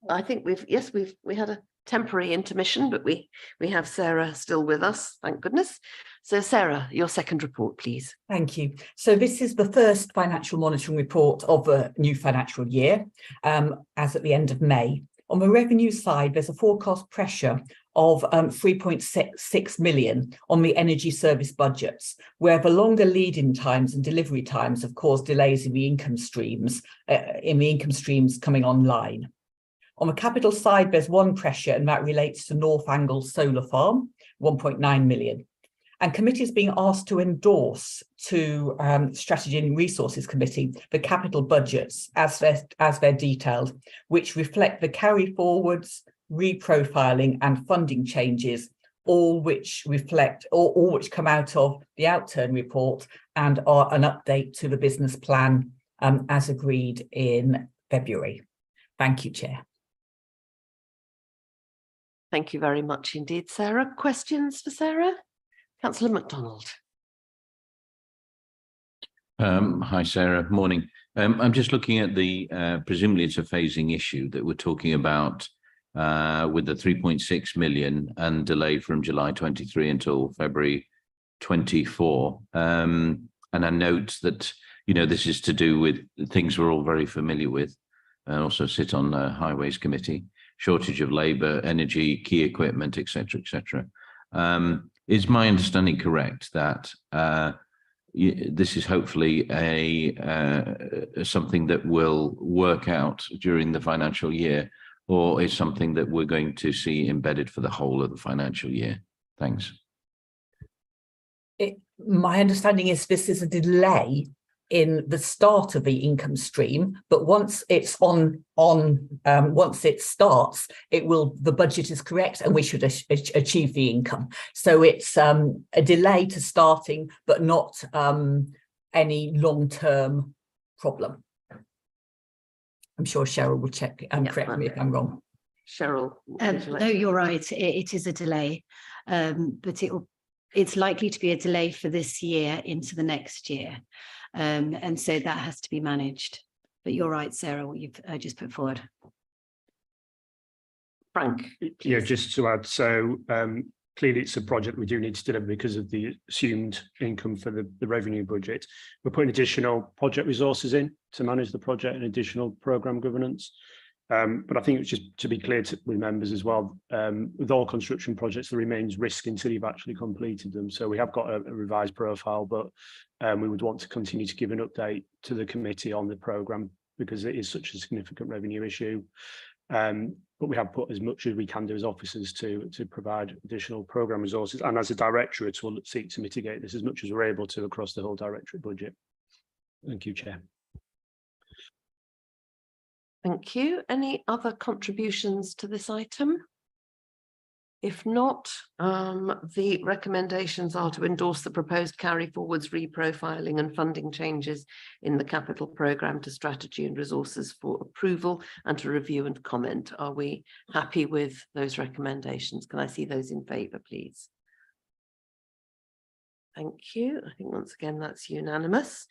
I think we had a temporary intermission, but we have Sarah still with us, thank goodness. So Sarah, your second report, please. Thank you. So this is the first financial monitoring report of the new financial year, as at the end of May. On the revenue side, there's a forecast pressure of 3.6 million on the energy service budgets, where the longer lead-in times and delivery times have caused delays in the income streams coming online. On the capital side, there's one pressure, and that relates to North Angle Solar Farm, 1.9 million. And committee is being asked to endorse to Strategy and Resources Committee the capital budgets as they're detailed, which reflect the carry forwards, reprofiling and funding changes, all which reflect all which come out of the outturn report and are an update to the business plan as agreed in February. Thank you, Chair. Thank you very much indeed, Sarah. Questions for Sarah? Councillor MacDonald. Hi, Sarah. Morning. I'm just looking at the, presumably it's a phasing issue that we're talking about with the 3.6 million and delay from July 23 until February 24. And I note that, you know, this is to do with things we're all very familiar with. I also sit on the Highways Committee. Shortage of labour, energy, key equipment, etc., etc. Is my understanding correct that this is hopefully something that will work out during the financial year, or is something that we're going to see embedded for the whole of the financial year? Thanks. My understanding is this is a delay in the start of the income stream, but once it's once it starts, the budget is correct and we should achieve the income. So it's a delay to starting, but not any long-term problem. I'm sure Cheryl will check and correct me if I'm wrong. Cheryl. No, you're right. It is a delay, but it's likely to be a delay for this year into the next year. And so that has to be managed. But you're right, Sarah, what you've just put forward. Frank. Please. Yeah, just to add, so clearly it's a project we do need to deliver because of the assumed income for the revenue budget. We're putting additional project resources in to manage the project and additional programme governance. But I think it's just to be clear with members as well, with all construction projects, there remains risk until you've actually completed them. So we have got a revised profile, but we would want to continue to give an update to the committee on the programme because it is such a significant revenue issue. But we have put as much as we can do as officers to provide additional programme resources. And as a directorate, we'll seek to mitigate this as much as we're able to across the whole directorate budget. Thank you, Chair. Thank you. Any other contributions to this item? If not, the recommendations are to endorse the proposed carry forwards, reprofiling and funding changes in the capital programme to Strategy and Resources for approval and to review and comment. Are we happy with those recommendations? Can I see those in favour, please? Thank you. I think once again that's unanimous.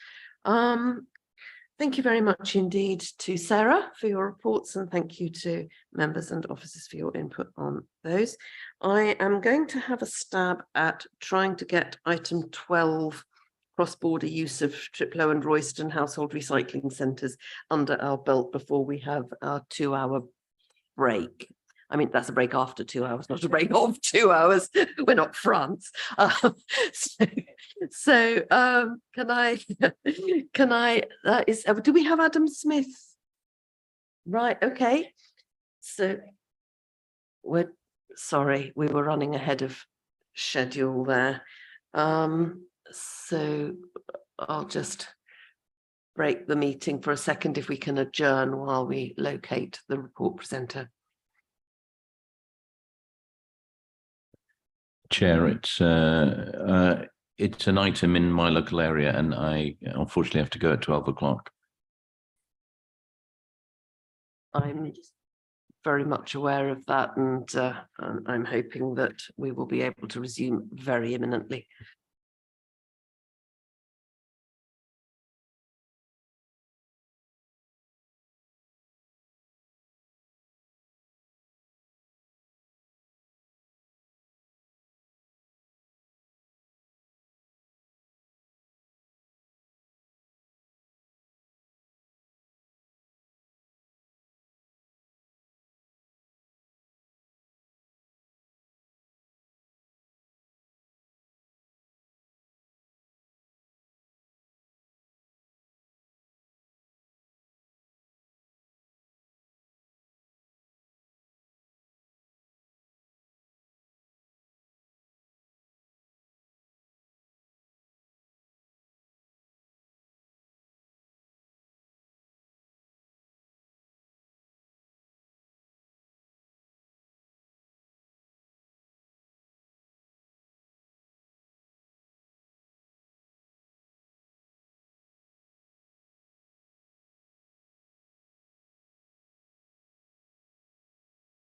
Thank you very much indeed to Sarah for your reports, and thank you to members and officers for your input on those. I am going to have a stab at trying to get item 12, cross-border use of Triplow and Royston household recycling centres, under our belt before we have our 2-hour break. I mean, that's a break after 2 hours, not a break of 2 hours. We're not France. Can I, do we have Adam Smith? Right, okay. So we're sorry, we were running ahead of schedule there. So I'll just break the meeting for a second if we can adjourn while we locate the report presenter. Chair, it's an item in my local area and I unfortunately have to go at 12 o'clock. I'm very much aware of that, and I'm hoping that we will be able to resume very imminently.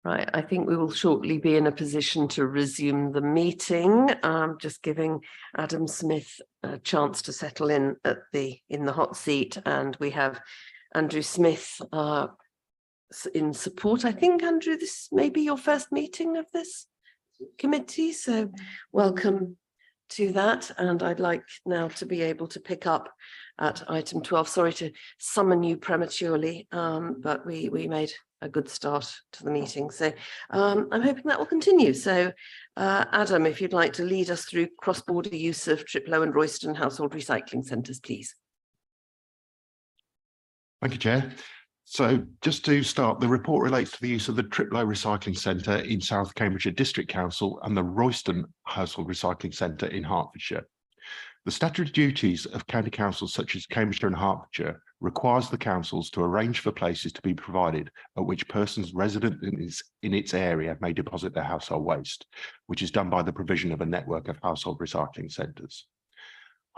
Right, I think we will shortly be in a position to resume the meeting. Just giving Adam Smith a chance to settle in in the hot seat, and we have Andrew Smith in support. I think, Andrew, this may be your first meeting of this committee, so welcome to that. And I'd like now to be able to pick up at item 12. Sorry to summon you prematurely, but we made a good start to the meeting. So I'm hoping that will continue. So Adam, if you'd like to lead us through cross-border use of Triplow and Royston household recycling centres, please. Thank you, Chair. So just to start, the report relates to the use of the Triplow Recycling Centre in South Cambridgeshire District Council and the Royston Household Recycling Centre in Hertfordshire. The statutory duties of county councils such as Cambridgeshire and Hertfordshire requires the councils to arrange for places to be provided at which persons resident in its area may deposit their household waste, which is done by the provision of a network of household recycling centres.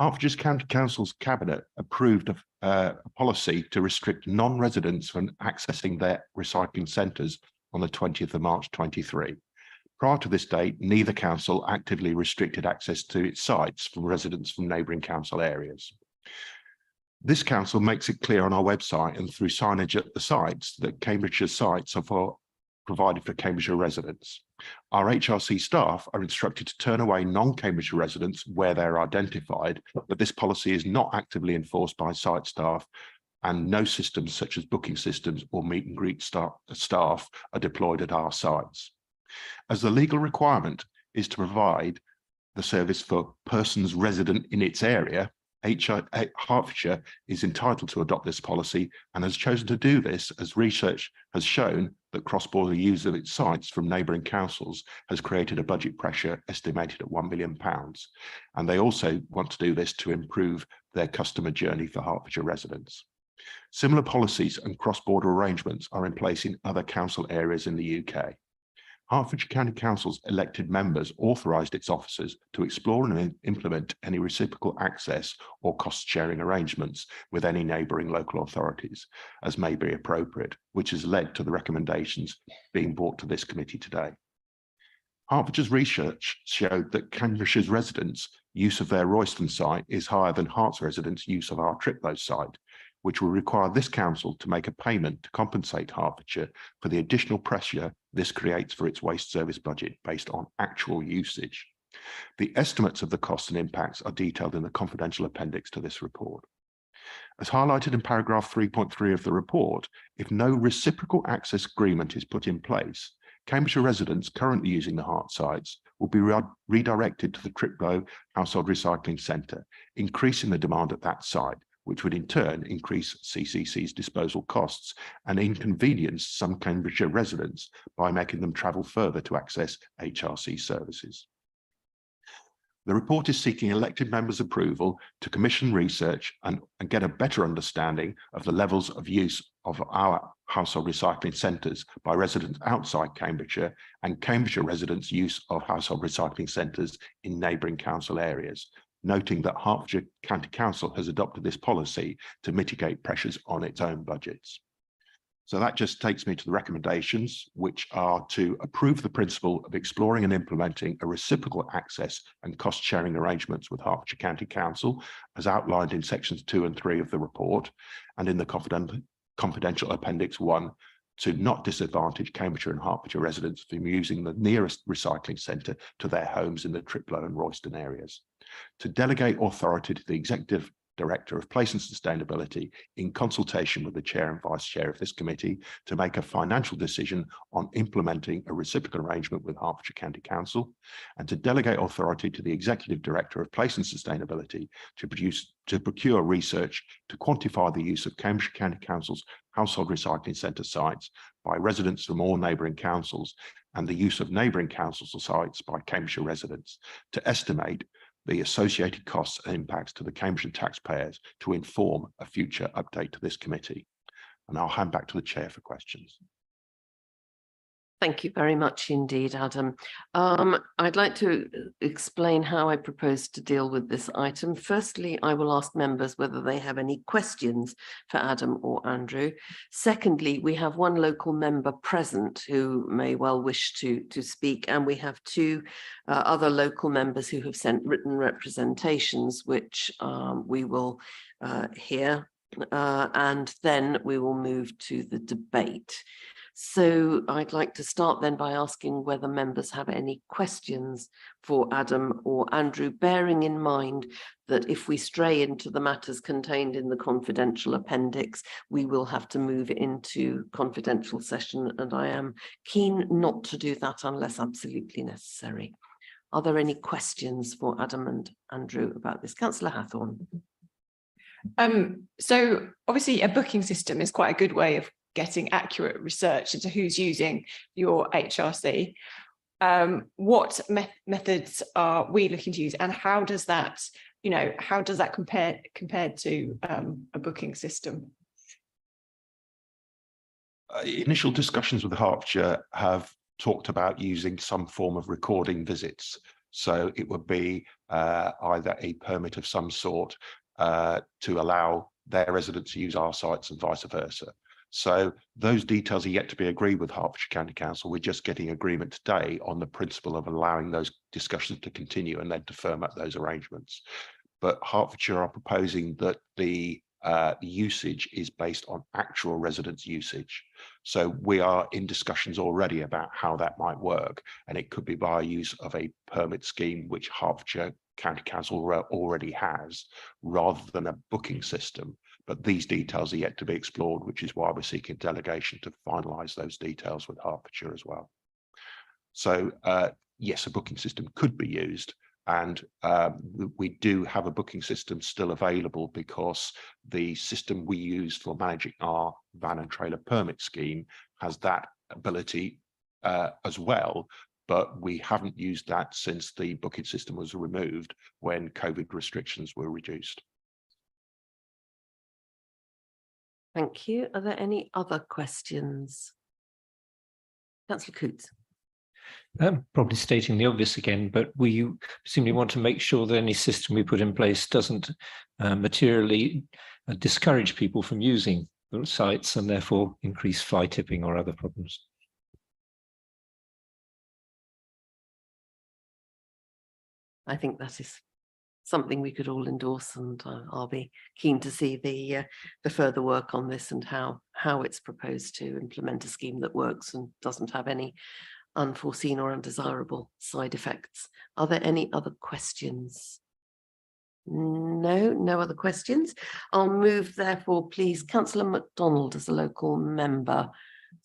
Hertfordshire's County Council's Cabinet approved a policy to restrict non-residents from accessing their recycling centres on the 20th of March 23. Prior to this date, neither council actively restricted access to its sites from residents from neighbouring council areas. This council makes it clear on our website and through signage at the sites that Cambridgeshire sites are provided for Cambridgeshire residents. Our HRC staff are instructed to turn away non-Cambridgeshire residents where they're identified, but this policy is not actively enforced by site staff, and no systems such as booking systems or meet and greet staff are deployed at our sites. As the legal requirement is to provide the service for persons resident in its area, Hertfordshire is entitled to adopt this policy and has chosen to do this as research has shown that cross-border use of its sites from neighbouring councils has created a budget pressure estimated at £1 million. And they also want to do this to improve their customer journey for Hertfordshire residents. Similar policies and cross-border arrangements are in place in other council areas in the UK. Hertfordshire County Council's elected members authorised its officers to explore and implement any reciprocal access or cost-sharing arrangements with any neighbouring local authorities, as may be appropriate, which has led to the recommendations being brought to this committee today. Hertfordshire's research showed that Cambridgeshire's residents' use of their Royston site is higher than Herts residents' use of our Triplow site, which will require this council to make a payment to compensate Hertfordshire for the additional pressure this creates for its waste service budget based on actual usage. The estimates of the costs and impacts are detailed in the confidential appendix to this report. As highlighted in paragraph 3.3 of the report, if no reciprocal access agreement is put in place, Cambridgeshire residents currently using the Hert sites will be redirected to the Triplow Household Recycling Centre, increasing the demand at that site, which would in turn increase CCC's disposal costs and inconvenience some Cambridgeshire residents by making them travel further to access HRC services. The report is seeking elected members' approval to commission research and get a better understanding of the levels of use of our household recycling centres by residents outside Cambridgeshire and Cambridgeshire residents' use of household recycling centres in neighbouring council areas, noting that Hertfordshire County Council has adopted this policy to mitigate pressures on its own budgets. So that just takes me to the recommendations, which are to approve the principle of exploring and implementing a reciprocal access and cost sharing arrangements with Hertfordshire County Council, as outlined in sections 2 and 3 of the report, and in the confidential appendix 1, to not disadvantage Cambridgeshire and Hertfordshire residents from using the nearest recycling centre to their homes in the Triplow and Royston areas. To delegate authority to the Executive Director of Place and Sustainability in consultation with the Chair and Vice Chair of this committee to make a financial decision on implementing a reciprocal arrangement with Hertfordshire County Council, and to delegate authority to the Executive Director of Place and Sustainability to procure research to quantify the use of Cambridgeshire County Council's household recycling centre sites by residents from all neighbouring councils and the use of neighbouring councils or sites by Cambridgeshire residents to estimate the associated costs and impacts to the Cambridgeshire taxpayers to inform a future update to this committee. And I'll hand back to the Chair for questions. Thank you very much indeed, Adam. I'd like to explain how I propose to deal with this item. Firstly, I will ask members whether they have any questions for Adam or Andrew. Secondly, we have one local member present who may well wish to speak, and we have two other local members who have sent written representations, which we will hear, and then we will move to the debate. So I'd like to start then by asking whether members have any questions for Adam or Andrew, bearing in mind that if we stray into the matters contained in the confidential appendix, we will have to move into confidential session, and I am keen not to do that unless absolutely necessary. Are there any questions for Adam and Andrew about this? Councillor Hathorn. So obviously a booking system is quite a good way of getting accurate research into who's using your HRC. What methods are we looking to use, and how does that, how does that compare to a booking system? Initial discussions with Hertfordshire have talked about using some form of recording visits. So it would be either a permit of some sort to allow their residents to use our sites and vice versa. So those details are yet to be agreed with Hertfordshire County Council. We're just getting agreement today on the principle of allowing those discussions to continue and then to firm up those arrangements. But Hertfordshire are proposing that the usage is based on actual residents' usage. So we are in discussions already about how that might work, and it could be by use of a permit scheme, which Hertfordshire County Council already has, rather than a booking system. But these details are yet to be explored, which is why we're seeking delegation to finalise those details with Hertfordshire as well. So yes, a booking system could be used, and we do have a booking system still available because the system we use for managing our van and trailer permit scheme has that ability as well. But we haven't used that since the booking system was removed when COVID restrictions were reduced. Thank you. Are there any other questions? Councillor Coots. Probably stating the obvious again, but we presumably want to make sure that any system we put in place doesn't materially discourage people from using the sites and therefore increase fly tipping or other problems. I think that is something we could all endorse, and I'll be keen to see the further work on this and how it's proposed to implement a scheme that works and doesn't have any unforeseen or undesirable side effects. Are there any other questions? No other questions. I'll move, therefore, please. Councillor MacDonald, as a local member,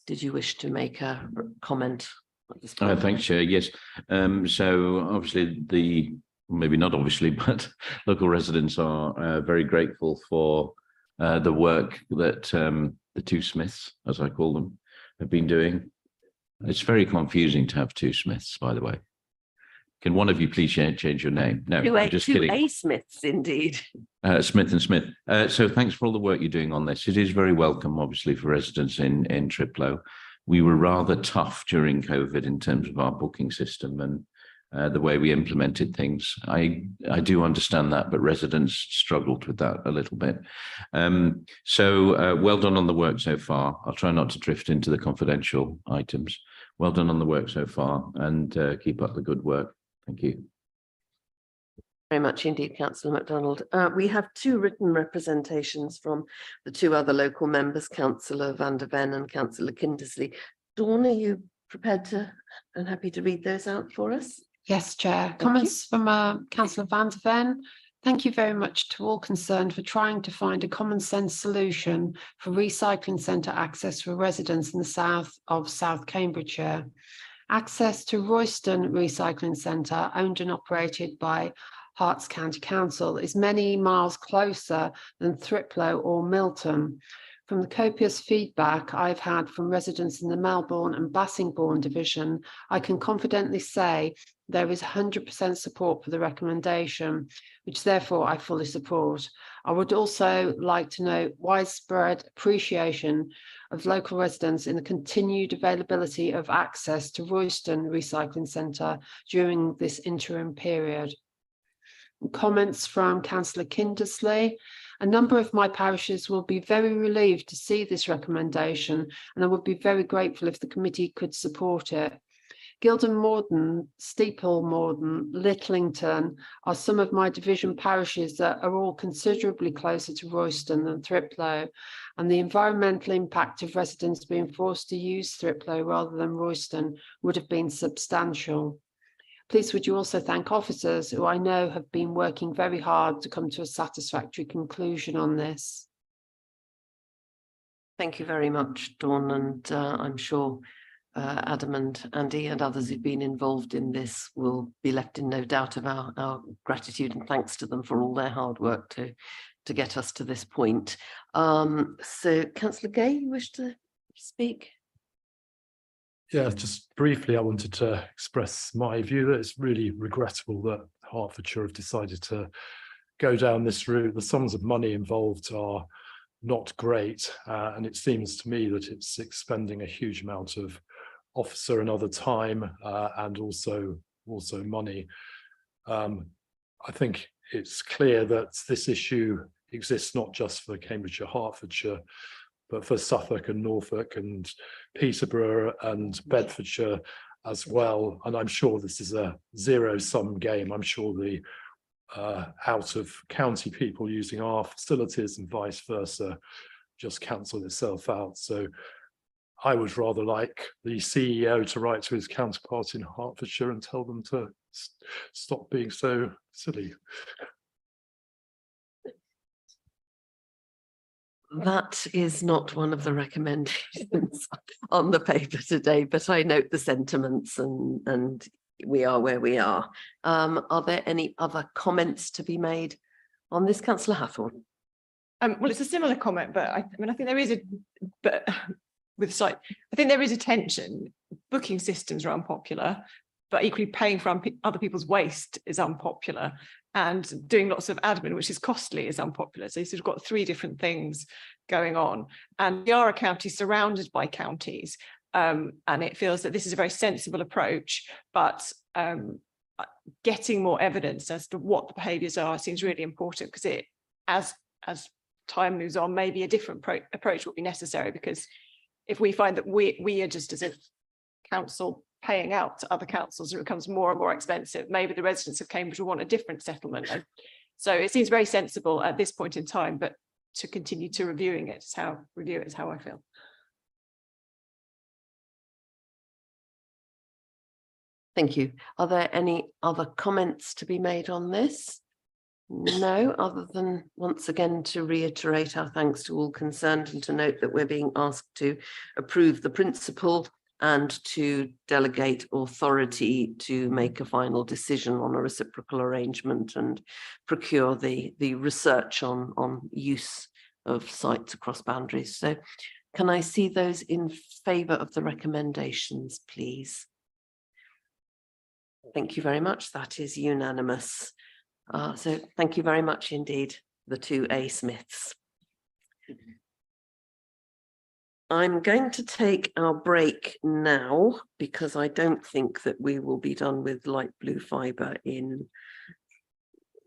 did you wish to make a comment at this point? Thanks, Chair. Yes. So obviously maybe not obviously, but local residents are very grateful for the work that the two Smiths, as I call them, have been doing. It's very confusing to have two Smiths, by the way. Can one of you please change your name? No, I'm just kidding. Two Smiths, indeed. Smith and Smith. So thanks for all the work you're doing on this. It is very welcome, obviously, for residents in Triplo. We were rather tough during COVID in terms of our booking system and the way we implemented things. I do understand that, but residents struggled with that a little bit. So well done on the work so far. I'll try not to drift into the confidential items. Well done on the work so far, and keep up the good work. Thank you. Very much indeed, Councillor MacDonald. We have two written representations from the two other local members, Councillor Van der Ven and Councillor Kindersley. Dawn, are you prepared to and happy to read those out for us? Yes, Chair. Comments from Councillor Van der Ven. Thank you very much to all concerned for trying to find a common sense solution for recycling centre access for residents in the south of South Cambridgeshire. Access to Royston Recycling Centre, owned and operated by Herts County Council, is many miles closer than Thriplow or Milton. From the copious feedback I've had from residents in the Melbourne and Bassingbourn division, I can confidently say there is 100% support for the recommendation, which therefore I fully support. I would also like to note widespread appreciation of local residents in the continued availability of access to Royston Recycling Centre during this interim period. Comments from Councillor Kindersley. A number of my parishes will be very relieved to see this recommendation, and I would be very grateful if the committee could support it. Gildon Morden, Steeple Morden, Littlington are some of my division parishes that are all considerably closer to Royston than Thriplow, and the environmental impact of residents being forced to use Thriplow rather than Royston would have been substantial. Please would you also thank officers who I know have been working very hard to come to a satisfactory conclusion on this. Thank you very much, Dawn, and I'm sure Adam and Andy and others who've been involved in this will be left in no doubt of our gratitude and thanks to them for all their hard work to get us to this point. So Councillor Gay, you wish to speak? Yeah, just briefly, I wanted to express my view that it's really regrettable that Hertfordshire have decided to go down this route. The sums of money involved are not great, and it seems to me that it's expending a huge amount of officer and other time and also money. I think it's clear that this issue exists not just for Cambridgeshire, Hertfordshire, but for Suffolk and Norfolk and Peterborough and Bedfordshire as well. And I'm sure this is a zero-sum game. I'm sure the out of county people using our facilities and vice versa just cancel itself out. So I would rather like the CEO to write to his counterpart in Hertfordshire and tell them to stop being so silly. That is not one of the recommendations on the paper today, but I note the sentiments and we are where we are. Are there any other comments to be made on this, Councillor Hathorn? Well, it's a similar comment, but I think there is I think there is a tension. Booking systems are unpopular, but equally paying for other people's waste is unpopular, and doing lots of admin, which is costly, is unpopular. So you've got three different things going on. And we are a county surrounded by counties, and it feels that this is a very sensible approach, but getting more evidence as to what the behaviours are seems really important, because it, as time moves on, maybe a different approach will be necessary, because if we find that we are just as a council paying out to other councils, it becomes more and more expensive. Maybe the residents of Cambridge will want a different settlement. And so it seems very sensible at this point in time, but to continue to review it is how I feel. Thank you. Are there any other comments to be made on this? No, other than once again to reiterate our thanks to all concerned and to note that we're being asked to approve the principle and to delegate authority to make a final decision on a reciprocal arrangement and procure the research on use of sites across boundaries. So can I see those in favour of the recommendations, please? Thank you very much. That is unanimous. So thank you very much indeed, the two A Smiths. I'm going to take our break now because I don't think that we will be done with light blue fibre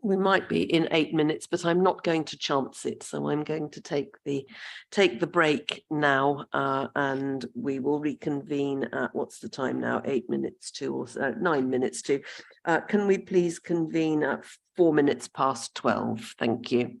we might be in 8 minutes, but I'm not going to chance it. So I'm going to take the break now and we will reconvene at, what's the time now? 8 minutes to, or 9 minutes to. Can we please convene at 4 minutes past 12? Thank you.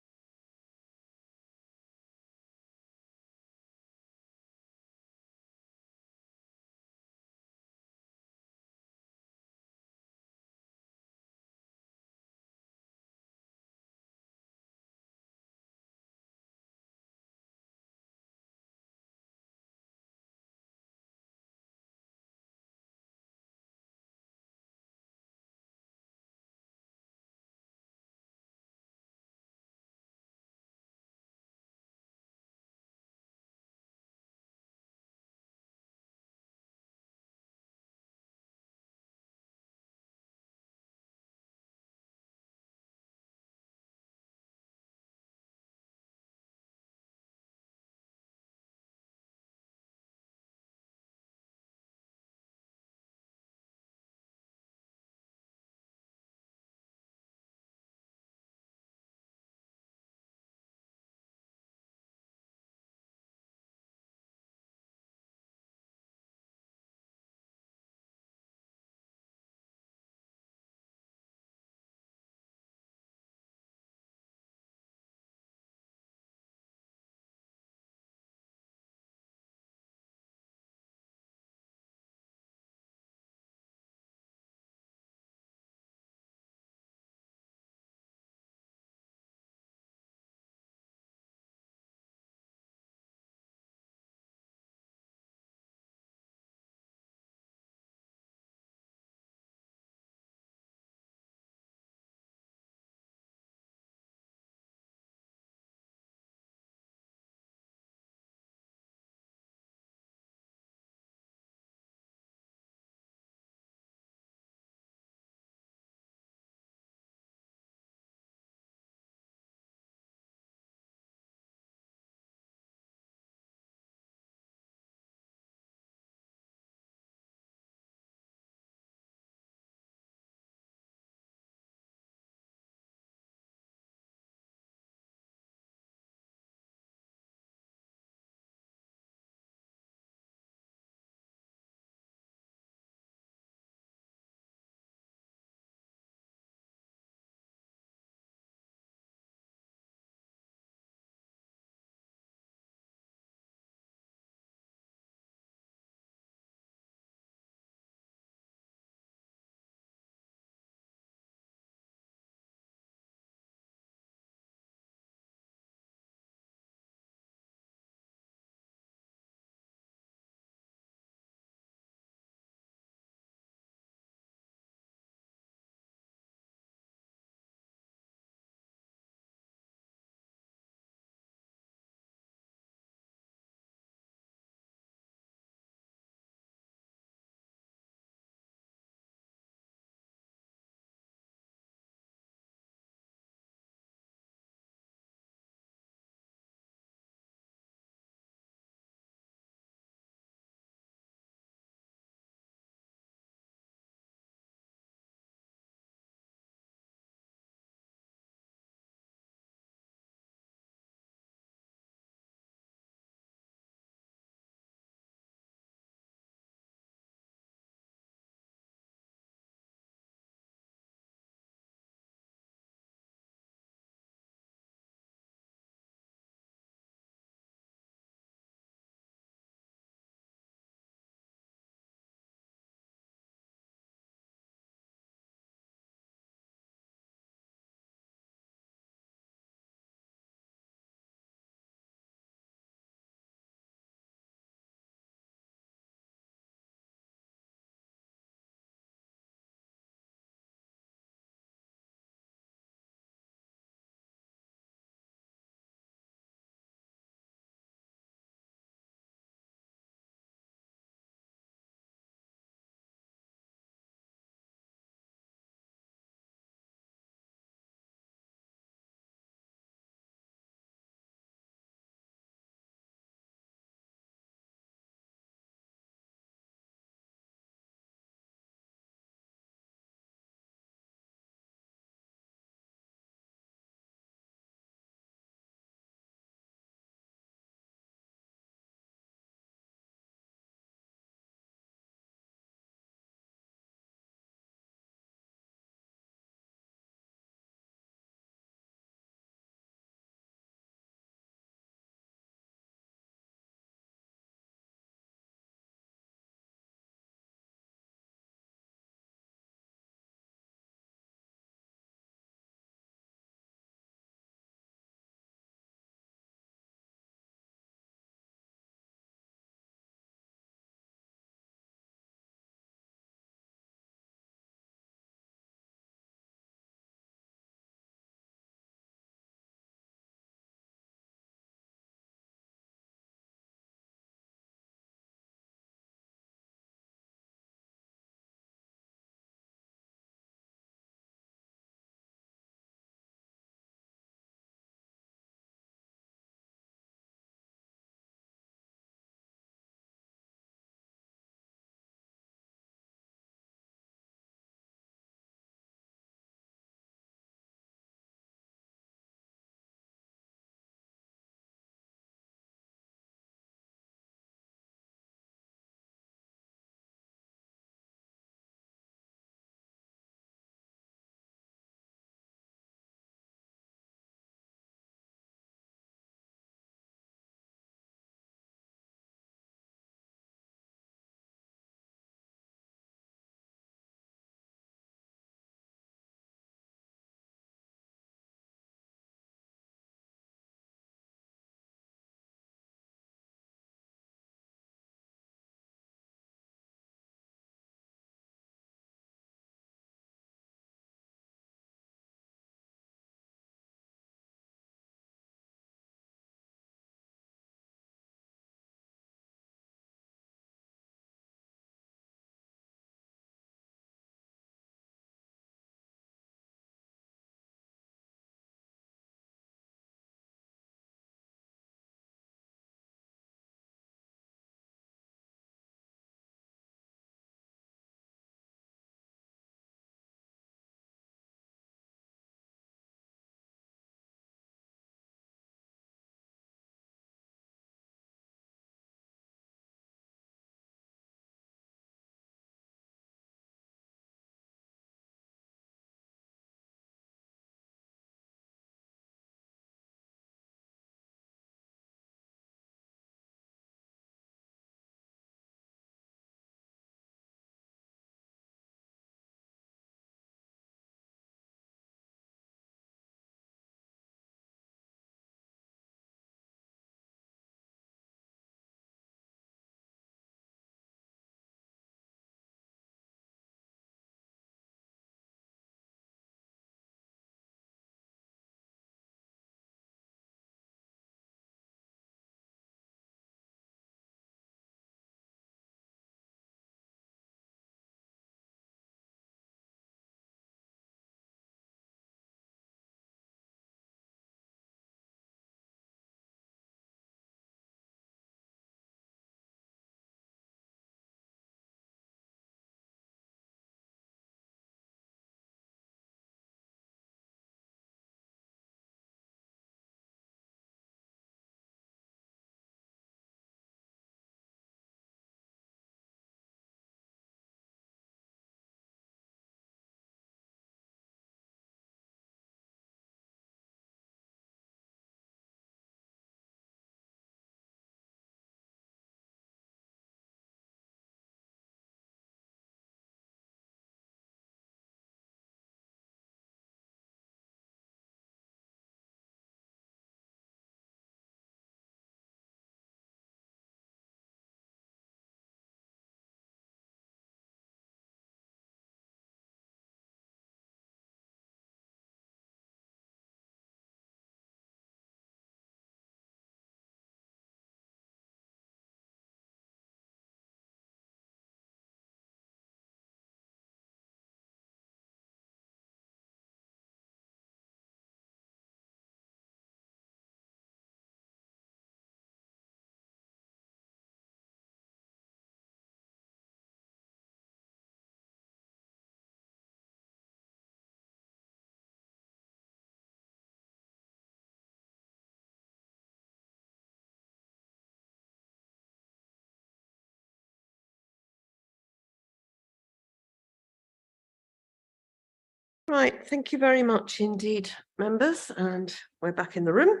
Right, thank you very much indeed, members, and we're back in the room.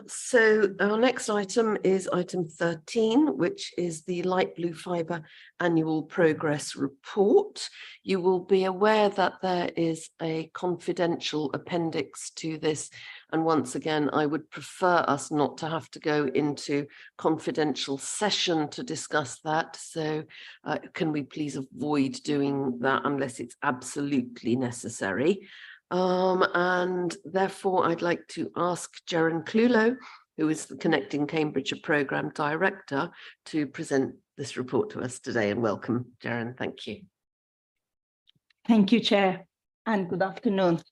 So our next item is item 13, which is the Light Blue Fibre Annual Progress Report. You will be aware that there is a confidential appendix to this. And once again, I would prefer us not to have to go into confidential session to discuss that. So can we please avoid doing that unless it's absolutely necessary? And therefore, I'd like to ask Jeren Clulo, who is the Connecting Cambridgeshire Programme Director, to present this report to us today. And welcome, Jeren. Thank you. Thank you, Chair, and good afternoon.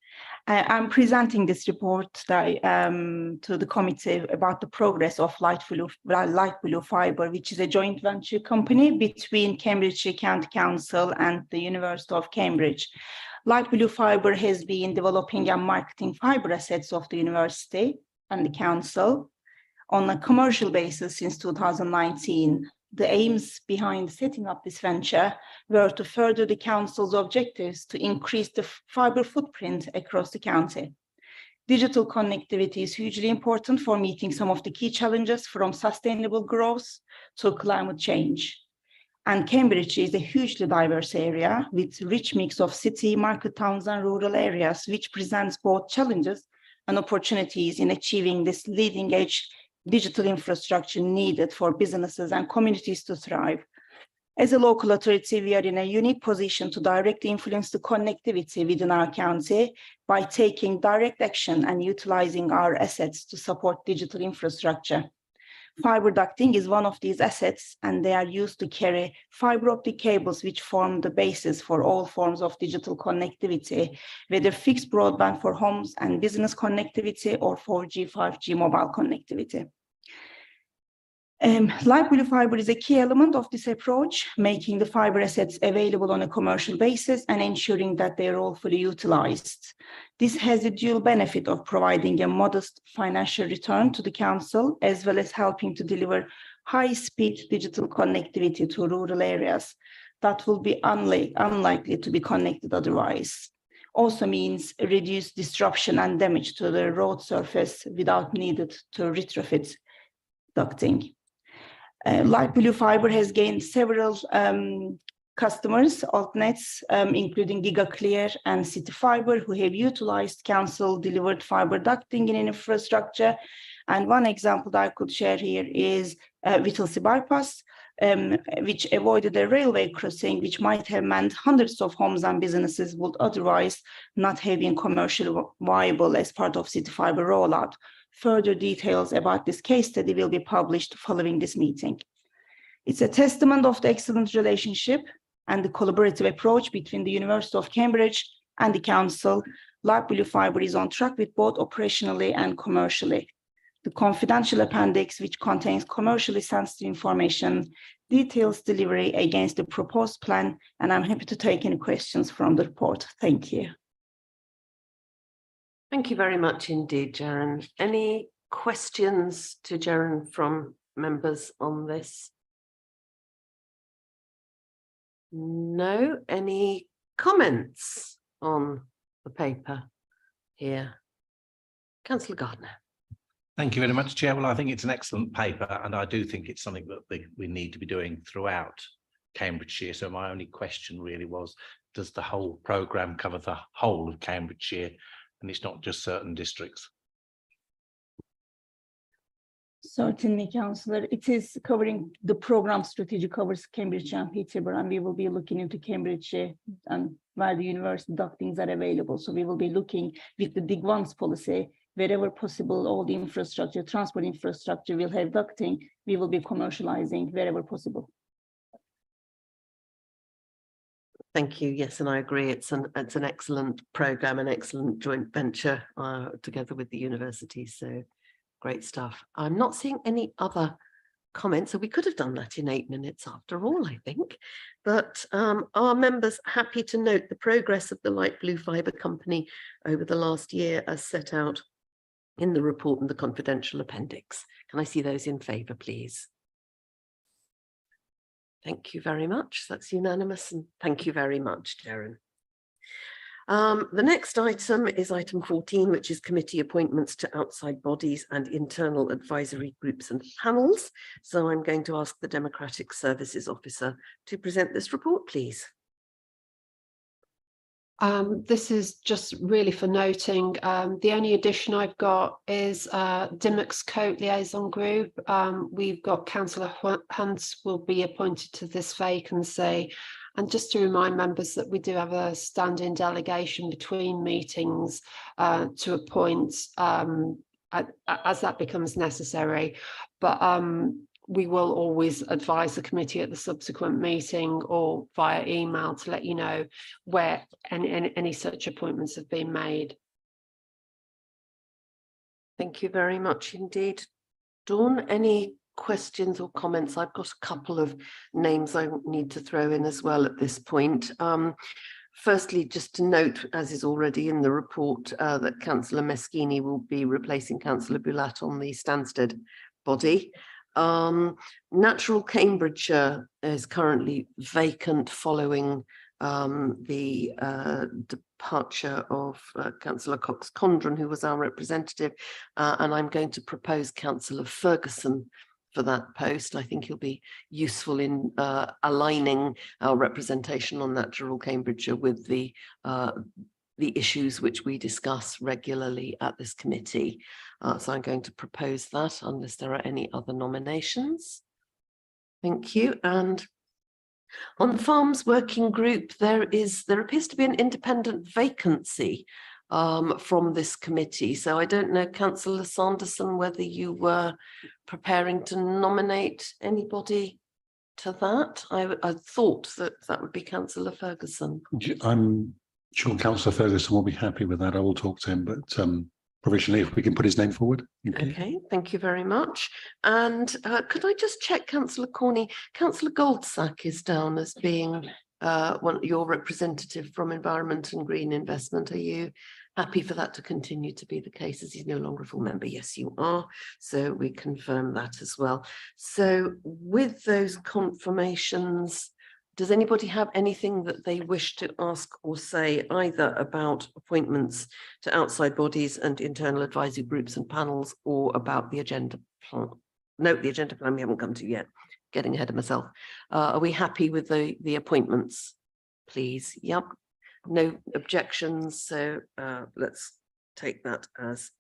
I'm presenting this report to the committee about the progress of Light Blue Fibre, which is a joint venture company between Cambridgeshire County Council and the University of Cambridge. Light Blue Fibre has been developing and marketing fibre assets of the university and the council on a commercial basis since 2019. The aims behind setting up this venture were to further the council's objectives to increase the fibre footprint across the county. Digital connectivity is hugely important for meeting some of the key challenges from sustainable growth to climate change. And Cambridge is a hugely diverse area with rich mix of city, market towns and rural areas, which presents both challenges and opportunities in achieving this leading edge digital infrastructure needed for businesses and communities to thrive. As a local authority, we are in a unique position to directly influence the connectivity within our county by taking direct action and utilizing our assets to support digital infrastructure. Fiber ducting is one of these assets, and they are used to carry fiber optic cables, which form the basis for all forms of digital connectivity, whether fixed broadband for homes and business connectivity or 4G, 5G mobile connectivity. Light Blue Fibre is a key element of this approach, making the fiber assets available on a commercial basis and ensuring that they are all fully utilized. This has a dual benefit of providing a modest financial return to the council, as well as helping to deliver high-speed digital connectivity to rural areas that will be unlikely to be connected otherwise. Also means reduced disruption and damage to the road surface without needed to retrofit ducting. Light Blue Fibre has gained several customers, altnets, including GigaClear and City Fibre, who have utilized council-delivered fibre ducting in infrastructure. And one example that I could share here is Whittlesea Bypass, which avoided a railway crossing, which might have meant hundreds of homes and businesses would otherwise not have been commercially viable as part of City Fibre rollout. Further details about this case study will be published following this meeting. It's a testament of the excellent relationship and the collaborative approach between the University of Cambridge and the council. Light Blue Fibre is on track with both operationally and commercially. The confidential appendix, which contains commercially sensitive information, details delivery against the proposed plan, and I'm happy to take any questions from the report. Thank you. Thank you very much indeed, Jeren. Any questions to Jeren from members on this? No. Any comments on the paper here? Councillor Gardner. Thank you very much, Chair. Well, I think it's an excellent paper, and I do think it's something that we need to be doing throughout Cambridgeshire. So my only question really was, does the whole programme cover the whole of Cambridgeshire, and it's not just certain districts? Certainly, Councillor. It is covering the programme strategy covers Cambridge and Peterborough, and we will be looking into Cambridgeshire and where the university ductings are available. So we will be looking with the Dig Once policy, wherever possible, all the infrastructure, transport infrastructure will have ducting. We will be commercializing wherever possible. Thank you. Yes, and I agree. It's an excellent programme, an excellent joint venture together with the university. So great stuff. I'm not seeing any other comments, so we could have done that in 8 minutes after all, I think. But are members happy to note the progress of the Light Blue Fibre Company over the last year as set out in the report and the confidential appendix? Can I see those in favour, please? Thank you very much. That's unanimous, and thank you very much, Jeren. The next item is item 14, which is committee appointments to outside bodies and internal advisory groups and panels. So I'm going to ask the Democratic Services Officer to present this report, please. This is just really for noting. The only addition I've got is Dimmock's Coat Liaison Group. We've got Councillor Hunt will be appointed to this vacancy. And just to remind members that we do have a standing delegation between meetings to appoint as that becomes necessary. But we will always advise the committee at the subsequent meeting or via email to let you know where any such appointments have been made. Thank you very much indeed. Dawn, any questions or comments? I've got a couple of names I need to throw in as well at this point. Firstly, just to note, as is already in the report, that Councillor Meschini will be replacing Councillor Bulat on the Stansted body. Natural Cambridgeshire is currently vacant following the departure of Councillor Cox-Condren, who was our representative, and I'm going to propose Councillor Ferguson for that post. I think he'll be useful in aligning our representation on Natural Cambridgeshire with the issues which we discuss regularly at this committee. So I'm going to propose that unless there are any other nominations. Thank you. And on the Farms Working Group, there appears to be an independent vacancy from this committee. So I don't know, Councillor Sanderson, whether you were preparing to nominate anybody to that. I thought that would be Councillor Ferguson. I'm sure Councillor Ferguson will be happy with that. I will talk to him, but provisionally, if we can put his name forward. Okay, thank you very much. And could I just check, Councillor Corney, Councillor Goldsack is down as being your representative from Environment and Green Investment. Are you happy for that to continue to be the case as he's no longer a full member? Yes, you are. So we confirm that as well. So with those confirmations, does anybody have anything that they wish to ask or say either about appointments to outside bodies and internal advisory groups and panels, or about the agenda plan? No, the agenda plan we haven't come to yet. Getting ahead of myself. Are we happy with the appointments, please? Yep. No objections. So let's take that as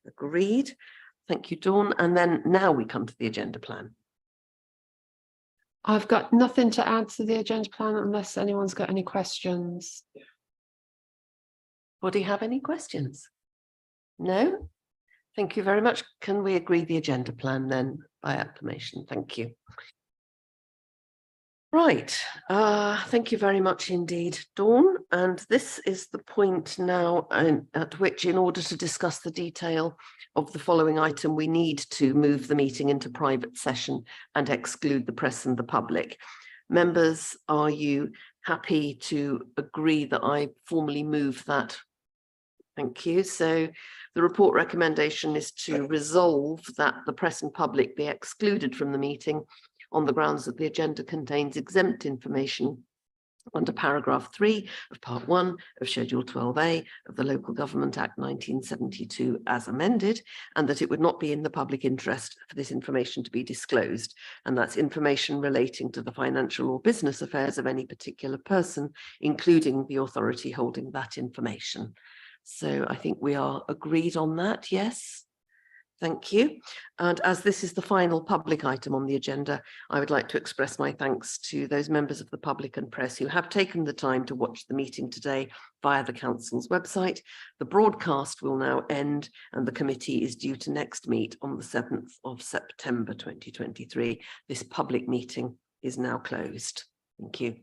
agreed. Thank you, Dawn. And then now we come to the agenda plan. I've got nothing to add to the agenda plan unless anyone's got any questions. Do you have any questions? No? Thank you very much. Can we agree the agenda plan then by acclamation? Thank you. Right. Thank you very much indeed, Dawn. And this is the point now at which, in order to discuss the detail of the following item, we need to move the meeting into private session and exclude the press and the public. Members, are you happy to agree that I formally move that? Thank you. So the report recommendation is to resolve that the press and public be excluded from the meeting on the grounds that the agenda contains exempt information under paragraph 3 of part 1 of Schedule 12A of the Local Government Act 1972 as amended, and that it would not be in the public interest for this information to be disclosed, and that's information relating to the financial or business affairs of any particular person, including the authority holding that information. So I think we are agreed on that, yes? Thank you. And as this is the final public item on the agenda, I would like to express my thanks to those members of the public and press who have taken the time to watch the meeting today via the Council's website. The broadcast will now end and the committee is due to next meet on the 7th of September 2023. This public meeting is now closed. Thank you.